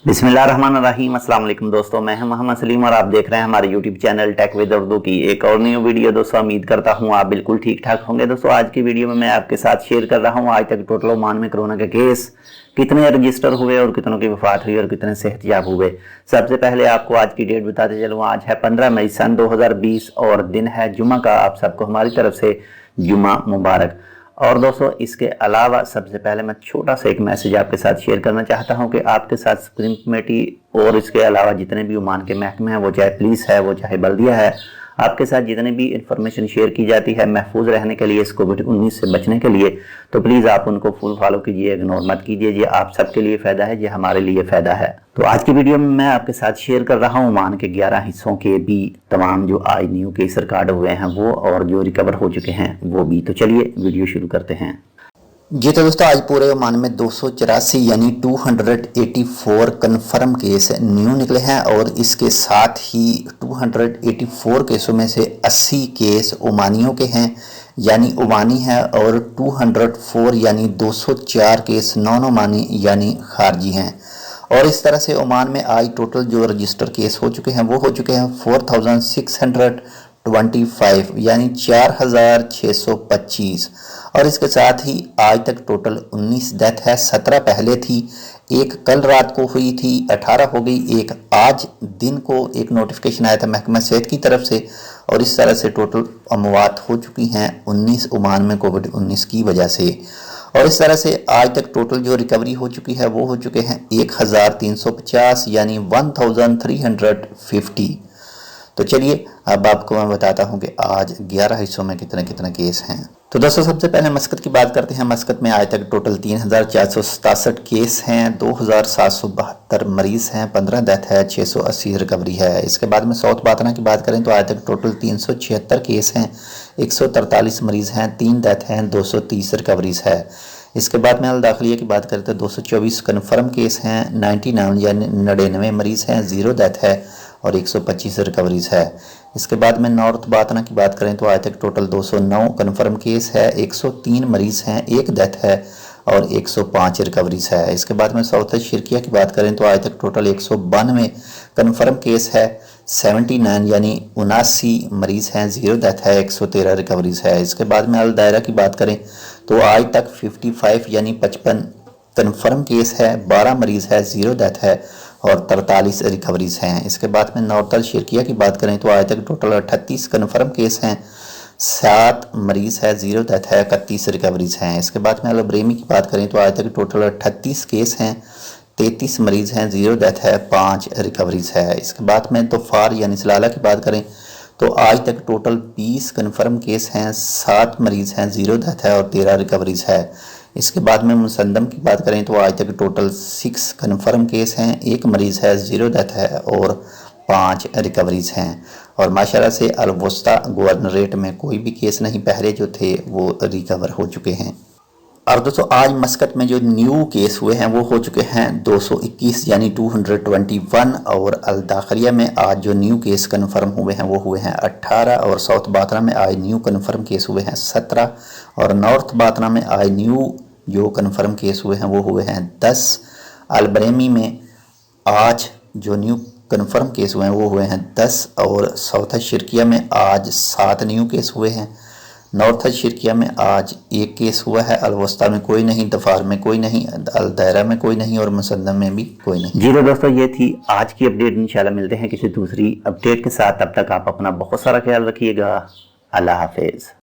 बिस्मिल्लाहिर्रहमानिर्रहीम। अस्सलाम वालेकुम दोस्तों, मैं हूं मोहम्मद सलीम और आप देख रहे हैं हमारे YouTube channel tech with Urdu की एक और न्यू वीडियो। दोस्तों उम्मीद करता हूं आप बिल्कुल ठीक ठाक होंगे। दोस्तों आज की वीडियो में मैं आपके साथ शेयर कर रहा हूं आज तक टोटल ओमान में कोरोना के केस कितने रजिस्टर हुए और कितनों की वफात हुई और कितने सेहतयाब हुए। सबसे पहले आपको आज की डेट बताते चलूँ। आज है 15 मई सन 2020 और दिन है जुमा का। आप सबको हमारी तरफ से जुमा मुबारक। और दोस्तों इसके अलावा सबसे पहले मैं छोटा सा एक मैसेज आपके साथ शेयर करना चाहता हूं कि आपके साथ सुप्रीम कमेटी और इसके अलावा जितने भी ओमान के महकमे हैं, वो चाहे पुलिस है, वो चाहे बल्दिया है, आपके साथ जितने भी इंफॉर्मेशन शेयर की जाती है महफूज रहने के लिए, इस कोविड-19 से बचने के लिए, तो प्लीज़ आप उनको फुल फॉलो कीजिए, इग्नोर मत कीजिए। ये आप सबके लिए फ़ायदा है, ये हमारे लिए फ़ायदा है। तो आज की वीडियो में मैं आपके साथ शेयर कर रहा हूँ ओमान के 11 हिस्सों के भी तमाम जो आज न्यू केस रिकॉर्ड हुए हैं वो, और जो रिकवर हो चुके हैं वो भी। तो चलिए वीडियो शुरू करते हैं। जी तो दोस्तों आज पूरे ओमान में 284 यानी 284 कन्फर्म केस न्यू निकले हैं और इसके साथ ही 284 केसों में से 80 केस ओमानियों के हैं यानी ओमानी है, और 204 यानी 204 केस नॉन ओमानी यानी खारजी हैं। और इस तरह से ओमान में आज टोटल जो रजिस्टर केस हो चुके हैं वो हो चुके हैं 4625 यानी 4625। और इसके साथ ही आज तक टोटल 19 डेथ है। 17 पहले थी, एक कल रात को हुई थी, 18 हो गई, एक आज दिन को एक नोटिफिकेशन आया था महकमा सेहत की तरफ से। और इस तरह से टोटल अमवात हो चुकी हैं 19 ओमान में कोविड-19 की वजह से। और इस तरह से आज तक टोटल जो रिकवरी हो चुकी है वो हो चुके हैं 1350 यानी 1350। तो चलिए अब आपको मैं बताता हूं कि आज 11 हिस्सों में कितने कितने केस हैं। तो दोस्तों सबसे पहले मस्कत की बात करते हैं। मस्कत में आज तक टोटल 3467 केस हैं, 2772 मरीज हैं, 15 डेथ है, 680 रिकवरी है। इसके बाद में साउथ बातना की बात करें तो आज तक टोटल 376 केस हैं, 143 मरीज हैं, 3 डेथ हैं, 230 रिकवरीज है। इसके बाद में अल दाखिलिया की बात करें तो 224 कन्फर्म केस हैं, 99 यानी 99 मरीज हैं, 0 डेथ है और 125 रिकवरीज है। इसके बाद में नॉर्थ बातना की बात करें तो आज तक टोटल 209 कन्फर्म केस है, 103 मरीज हैं, 1 डेथ है और 105 रिकवरीज है। इसके बाद में साउथ शिरकिया की बात करें तो आज तक टोटल 192 कन्फर्म केस है, 79 यानी 79 मरीज हैं, 0 डेथ है, 113 रिकवरीज है। इसके बाद में अल दायरा की बात करें तो आज तक 55 यानी 55 कन्फर्म केस है, 12 मरीज है, 0 डेथ है और 43 रिकवरीज हैं। इसके बाद में नॉर्थल शिरकिया की बात करें तो आज तक टोटल 38 कन्फर्म केस हैं, 7 मरीज है, 0 डेथ है, 31 रिकवरीज हैं। इसके बाद में अलब्रेमी की बात करें तो आज तक टोटल 38 केस हैं, 33 मरीज हैं, 0 डेथ है, 5 रिकवरीज है। इसके बाद में दोफार यानी सलाला की बात करें तो आज तक टोटल 20 कन्फर्म केस हैं, 7 मरीज हैं, 0 डेथ है और 13 रिकवरीज है। इसके बाद में मुसंदम की बात करें तो आज तक टोटल 6 कन्फर्म केस हैं, 1 मरीज है, 0 डेथ है और 5 रिकवरीज हैं। और माशाल्लाह से अल-वस्ता गवर्नरेट में कोई भी केस नहीं, पहले जो थे वो रिकवर हो चुके हैं। और दोस्तों आज मस्कत में जो न्यू केस हुए हैं वो हो चुके हैं 221 यानी 221। और अल दाखिलिया में आज जो न्यू केस कन्फर्म हुए हैं वो हुए हैं 18। और साउथ बातना में आज न्यू कन्फर्म केस हुए हैं 17। और नॉर्थ बातना में आज न्यू जो कन्फर्म केस हुए हैं वो हुए हैं 10। अलब्रेमी में आज जो न्यू कन्फर्म केस हुए हैं वो हुए हैं 10। और साउथ शिरकिया में आज 7 न्यू केस हुए हैं। नॉर्थ शिरकिया में आज 1 केस हुआ है, अलवस्ता में कोई नहीं, दफार में कोई नहीं, अल दायरा में कोई नहीं और मुसन्नम में भी कोई नहीं। जी तो दोस्तों ये थी आज की अपडेट। इंशाल्लाह मिलते हैं किसी दूसरी अपडेट के साथ। तब तक आप अपना बहुत सारा ख्याल रखिएगा। अल्लाह हाफिज।